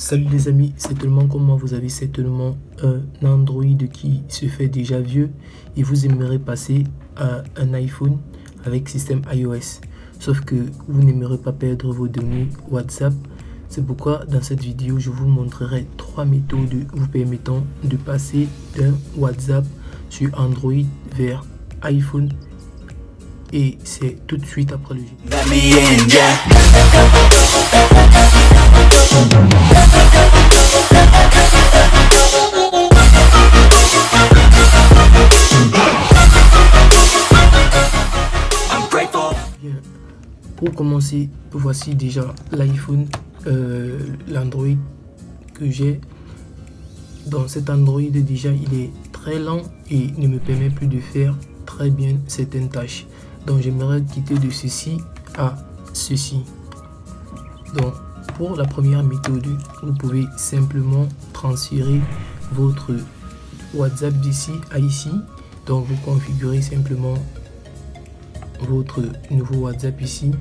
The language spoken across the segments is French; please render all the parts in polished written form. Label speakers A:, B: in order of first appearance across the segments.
A: Salut les amis, c'est tellement comme moi, vous avez certainement un Android qui se fait déjà vieux et vous aimerez passer à un iPhone avec système iOS. Sauf que vous n'aimerez pas perdre vos données WhatsApp. C'est pourquoi dans cette vidéo, je vous montrerai 3 méthodes vous permettant de passer d'un WhatsApp sur Android vers iPhone. Et c'est tout de suite après le jeu. Pour commencer, voici déjà l'iPhone, l'Android que j'ai. Dans cet Android déjà il est très lent et ne me permet plus de faire très bien certaines tâches. Donc j'aimerais quitter de ceci à ceci. Donc pour la première méthode, vous pouvez simplement transférer votre WhatsApp d'ici à ici. Donc vous configurez simplement votre nouveau WhatsApp ici,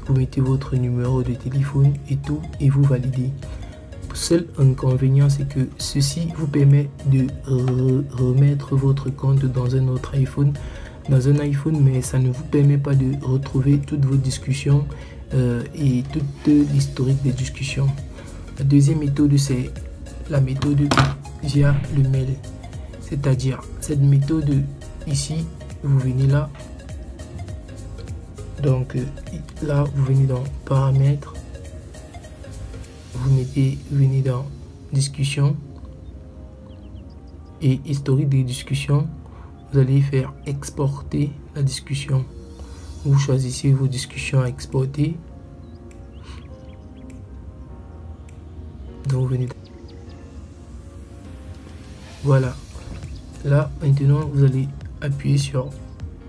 A: vous mettez votre numéro de téléphone et tout et vous validez. Seul inconvénient, c'est que ceci vous permet de remettre votre compte dans un autre iPhone, mais ça ne vous permet pas de retrouver toutes vos discussions et toute l'historique des discussions. La deuxième méthode, c'est la méthode via le mail, c'est-à-dire cette méthode ici, vous venez là. Donc là, vous venez dans paramètres, venez dans discussion et historique des discussions. Vous allez faire exporter la discussion. Vous choisissez vos discussions à exporter. Donc vous venez. Voilà. Là maintenant, vous allez appuyer sur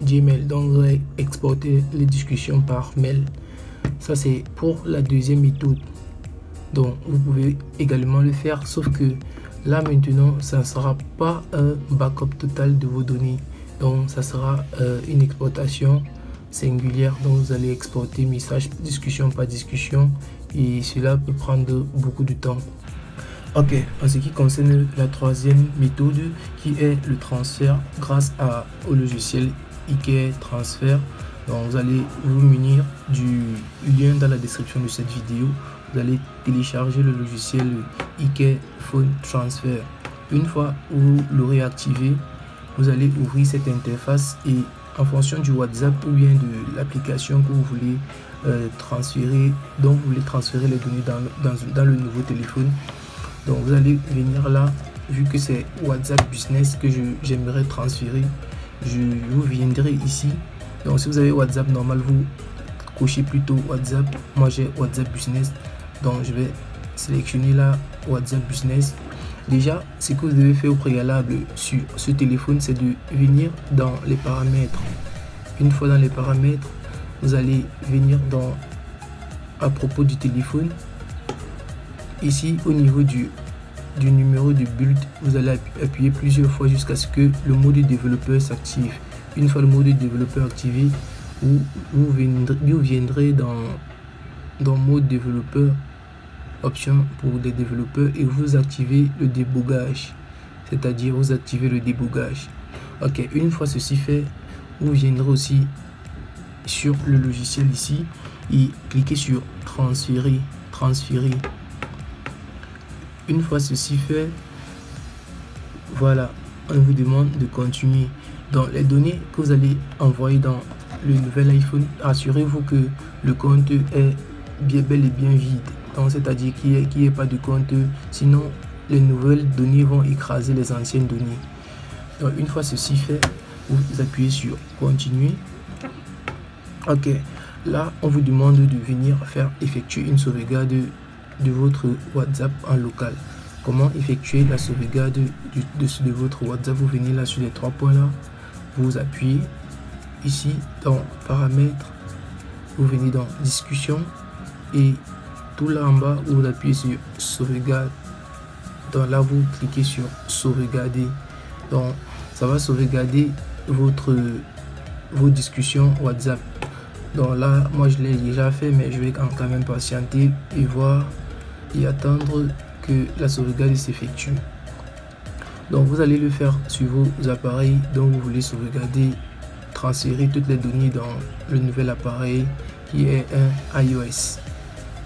A: Gmail, donc vous allez exporter les discussions par mail. Ça c'est pour la deuxième méthode. Donc vous pouvez également le faire, sauf que là maintenant ça ne sera pas un backup total de vos données, donc ça sera une exportation singulière. Donc vous allez exporter message discussion par discussion et cela peut prendre beaucoup de temps. Ok, en ce qui concerne la troisième méthode qui est le transfert grâce au logiciel IKEA Transfer. Donc vous allez vous munir du lien dans la description de cette vidéo. Vous allez télécharger le logiciel IKEA Phone Transfer. Une fois vous l'aurez activé, vous allez ouvrir cette interface et en fonction du WhatsApp ou bien de l'application que vous voulez transférer, dont vous voulez transférer les données dans le nouveau téléphone. Donc vous allez venir là, vu que c'est WhatsApp Business que j'aimerais transférer, vous viendrez ici. Donc si vous avez WhatsApp normal, vous cochez plutôt WhatsApp. Moi j'ai WhatsApp Business, donc je vais sélectionner là WhatsApp Business. Déjà, ce que vous devez faire au préalable sur ce téléphone, c'est de venir dans les paramètres. Une fois dans les paramètres, vous allez venir à propos du téléphone. Ici au niveau du numéro de build, vous allez appuyer plusieurs fois jusqu'à ce que le mode développeur s'active. Une fois le mode développeur activé, vous viendrez dans mode développeur, option pour des développeurs, et vous activez le débogage, c'est-à-dire vous activez le débogage. Ok, une fois ceci fait, vous viendrez aussi sur le logiciel ici et cliquez sur transférer. Une fois ceci fait, voilà, on vous demande de continuer. Dans les données que vous allez envoyer dans le nouvel iPhone, assurez-vous que le compte est bel et bien vide. Donc c'est-à-dire qu'il n'y ait pas de compte, sinon les nouvelles données vont écraser les anciennes données. Donc une fois ceci fait, vous appuyez sur continuer. Ok, là on vous demande de venir effectuer une sauvegarde de votre WhatsApp en local. Comment effectuer la sauvegarde de votre WhatsApp? Vous venez là sur les 3 points là, vous appuyez ici dans paramètres, vous venez dans discussion et tout là en bas vous appuyez sur sauvegarde. Donc là vous cliquez sur sauvegarder. Donc ça va sauvegarder vos discussions WhatsApp. Donc là moi je l'ai déjà fait, mais je vais quand même patienter et voir et attendre que la sauvegarde s'effectue. Donc vous allez le faire sur vos appareils dont vous voulez sauvegarder, transférer toutes les données dans le nouvel appareil qui est un iOS.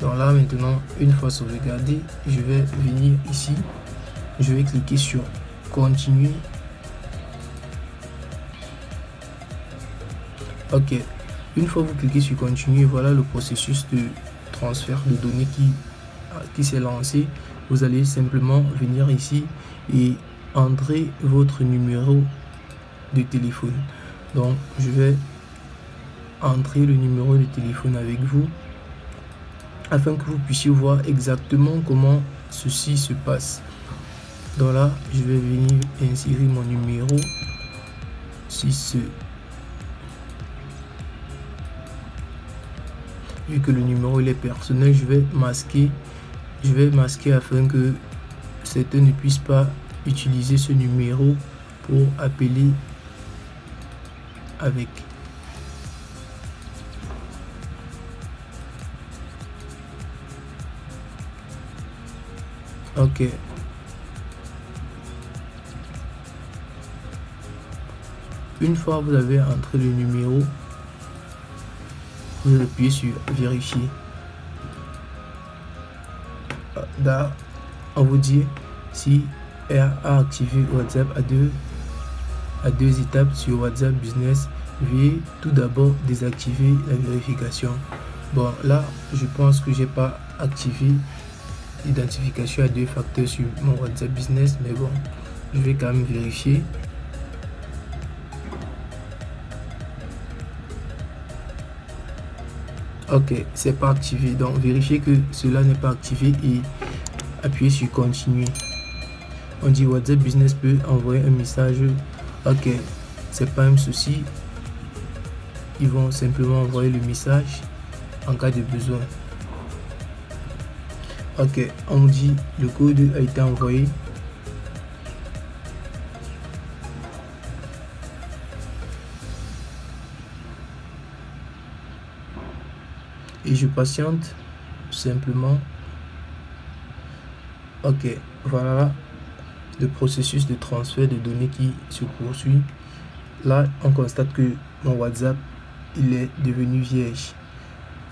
A: Donc là maintenant, une fois sauvegardé, je vais venir ici, je vais cliquer sur continuer. Ok, une fois vous cliquez sur continuer, voilà le processus de transfert de données qui s'est lancé. Vous allez simplement venir ici et entrer votre numéro de téléphone. Donc je vais entrer le numéro de téléphone avec vous afin que vous puissiez voir exactement comment ceci se passe. Donc là, je vais venir insérer mon numéro. Vu que le numéro il est personnel, je vais masquer afin que certains ne puissent pas utiliser ce numéro pour appeler avec. Ok. Une fois vous avez entré le numéro, vous appuyez sur vérifier. Là, on vous dit si R a activé WhatsApp à deux étapes sur WhatsApp Business. Veuillez tout d'abord désactiver la vérification. Bon, là, je pense que j'ai pas activé l'identification à 2 facteurs sur mon WhatsApp Business, mais bon, je vais quand même vérifier. Ok, c'est pas activé, donc vérifiez que cela n'est pas activé et appuyez sur continuer. On dit WhatsApp Business peut envoyer un message. Ok, c'est pas un souci, ils vont simplement envoyer le message en cas de besoin. Ok, on dit le code a été envoyé. Et je patiente simplement. Ok, voilà le processus de transfert de données qui se poursuit. Là, on constate que mon WhatsApp il est devenu vierge.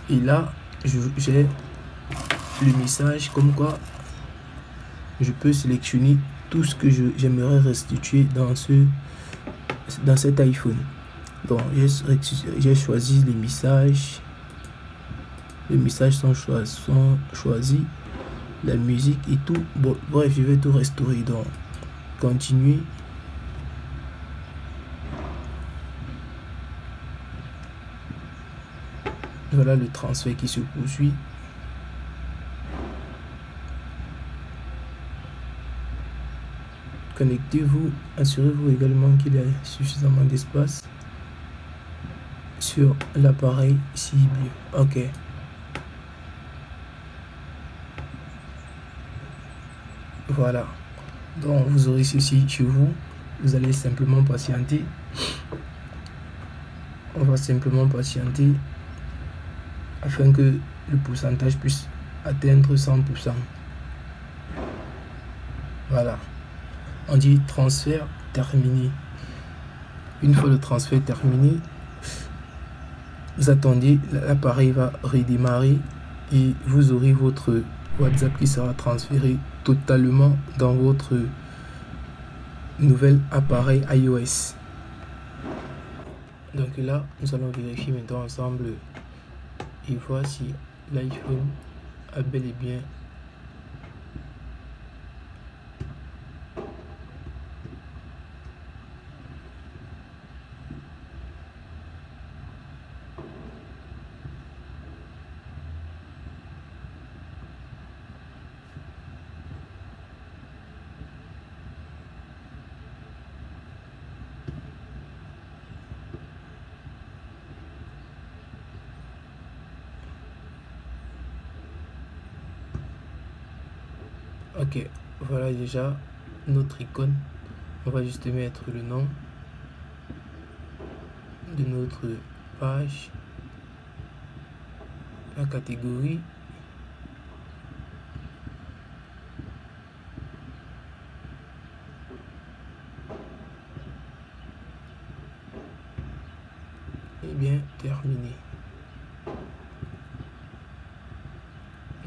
A: Et là, j'ai le message comme quoi je peux sélectionner tout ce que j'aimerais restituer dans cet iPhone. Donc, j'ai choisi les messages. Les messages sont choisis, la musique et tout. Bon, bref, je vais tout restaurer. Donc, continuer. Voilà le transfert qui se poursuit. Connectez-vous, assurez-vous également qu'il y a suffisamment d'espace sur l'appareil cible. Ok. Voilà. Donc vous aurez ceci chez vous. Vous allez simplement patienter. On va simplement patienter afin que le pourcentage puisse atteindre 100%. Voilà. On dit transfert terminé. Une fois le transfert terminé, vous attendez, l'appareil va redémarrer et vous aurez votre WhatsApp qui sera transféré totalement dans votre nouvel appareil iOS. Donc là, nous allons vérifier maintenant ensemble et voir si l'iPhone a bel et bien ok, voilà déjà notre icône. On va juste mettre le nom de notre page, la catégorie, bien terminé.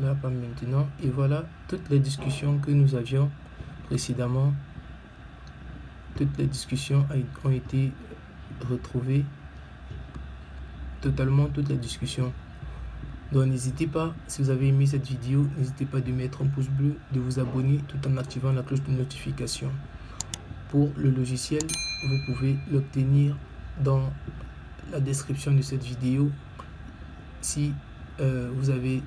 A: Là, pas maintenant. Et voilà toutes les discussions que nous avions précédemment. Toutes les discussions ont été retrouvées. Totalement toutes les discussions. Donc n'hésitez pas, si vous avez aimé cette vidéo, n'hésitez pas de mettre un pouce bleu, de vous abonner tout en activant la cloche de notification. Pour le logiciel, vous pouvez l'obtenir dans la description de cette vidéo. Si vous avez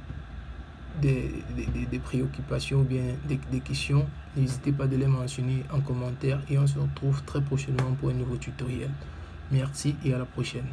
A: des préoccupations ou bien des questions, n'hésitez pas de les mentionner en commentaire et on se retrouve très prochainement pour un nouveau tutoriel. Merci et à la prochaine.